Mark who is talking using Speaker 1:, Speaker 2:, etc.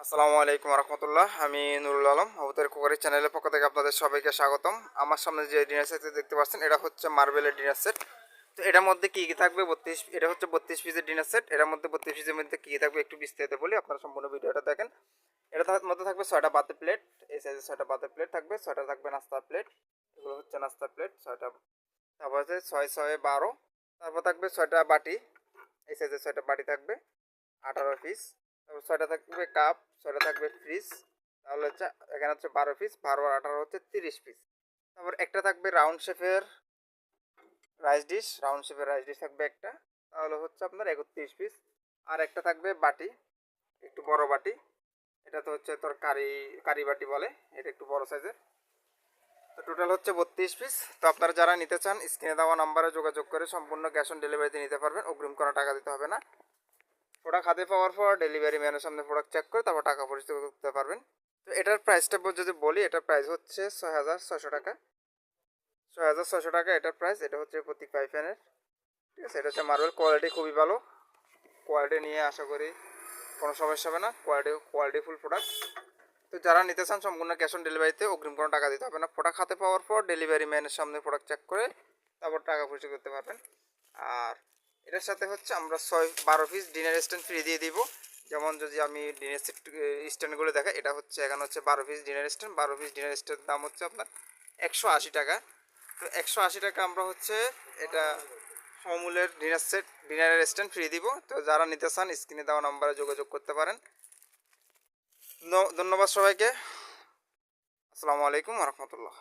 Speaker 1: আসসালামু আলাইকুম রহমতুল্লাহ। আমি নুরুল আলম অবতার কুকারি চ্যানেলের পক্ষ থেকে আপনাদের সবাইকে স্বাগতম। আমার সামনে যে ডিনার সেট দেখতে পাচ্ছেন এটা হচ্ছে মার্বেলের ডিনার সেট। তো এটার মধ্যে কী কী থাকবে, এটা হচ্ছে 32 পিসের ডিনার সেট। এটার মধ্যে 32 পিসের মধ্যে কী থাকবে একটু বিস্তারিত বলি, আপনারা সম্পূর্ণ ভিডিওটা দেখেন। এটার মধ্যে থাকবে 6টা বাতের প্লেট, এই সাইজের 6টা বাতের প্লেট থাকবে, 6টা থাকবে নাস্তার প্লেট, এগুলো হচ্ছে নাস্তার প্লেট 6টা। তারপর হচ্ছে 6 6 12, তারপর থাকবে 6টা বাটি, এই সাইজের 6টা বাটি থাকবে 18 পিস। তারপর 6টা থাকবে কাপ, 6টা থাকবে ফ্রিজ, তাহলে হচ্ছে এখানে হচ্ছে 12 পিস, 12 আর 18 হচ্ছে 30 পিস। তারপর একটা থাকবে রাউন্ড শেপের রাইস ডিশ থাকবে একটা, তাহলে হচ্ছে আপনার 31 পিস। আর একটা থাকবে বাটি, একটু বড় বাটি, এটা তো হচ্ছে তোর কারি বাটি বলে, এটা একটু বড় সাইজের। তো টোটাল হচ্ছে 32 পিস। তো আপনারা যারা নিতে চান স্ক্রিনে দেওয়া নাম্বারে যোগাযোগ করে সম্পূর্ণ ক্যাশ অন ডেলিভারিতে নিতে পারবেন, অগ্রিম কোনো টাকা দিতে হবে না। প্রোডাক্ট হাতে পাওয়ার পর ডেলিভারি ম্যানের সামনে প্রোডাক্ট চেক করে তারপর টাকা পরিশোধ করতে পারবেন। তো এটার প্রাইসটা যদি বলি, এটার প্রাইস হচ্ছে 6,600 টাকা। 6,600 টাকা এটার প্রাইস। এটা হচ্ছে প্রতি 5 ফ্যানের, ঠিক আছে। এটা হচ্ছে মার্বেল, কোয়ালিটি খুবই ভালো। কোয়ালিটি নিয়ে আশা করি কোনো সমস্যা হবে না, কোয়ালিটিফুল প্রোডাক্ট। তো যারা নিতে চান সম্পূর্ণ ক্যাশ অন ডেলিভারিতে, অগ্রিম কোনো টাকা দিতে হবে না। প্রোডাক্ট হাতে পাওয়ার পর ডেলিভারি ম্যানের সামনে প্রোডাক্ট চেক করে তারপর টাকা পরিশোধ করতে পারবেন। আর এটার সাথে হচ্ছে আমরা 12 পিস ডিনার স্ট্যান্ড ফ্রি দিয়ে দিব। যেমন যদি আমি ডিনার স্ট্যান্ডগুলো দেখাই, এটা হচ্ছে এখানে হচ্ছে 12 piece dinner stand. 12 piece dinner stand দাম হচ্ছে আপনার 180 টাকা। তো 180 টাকা আমরা হচ্ছে এটা সমূলের ডিনারের স্ট্যান্ড ফ্রি দিব। তো যারা নিতে চান স্ক্রিনে দেওয়া নাম্বারে যোগাযোগ করতে পারেন। ধন্যবাদ সবাইকে। আসসালামু আলাইকুম রহমতুল্লাহ।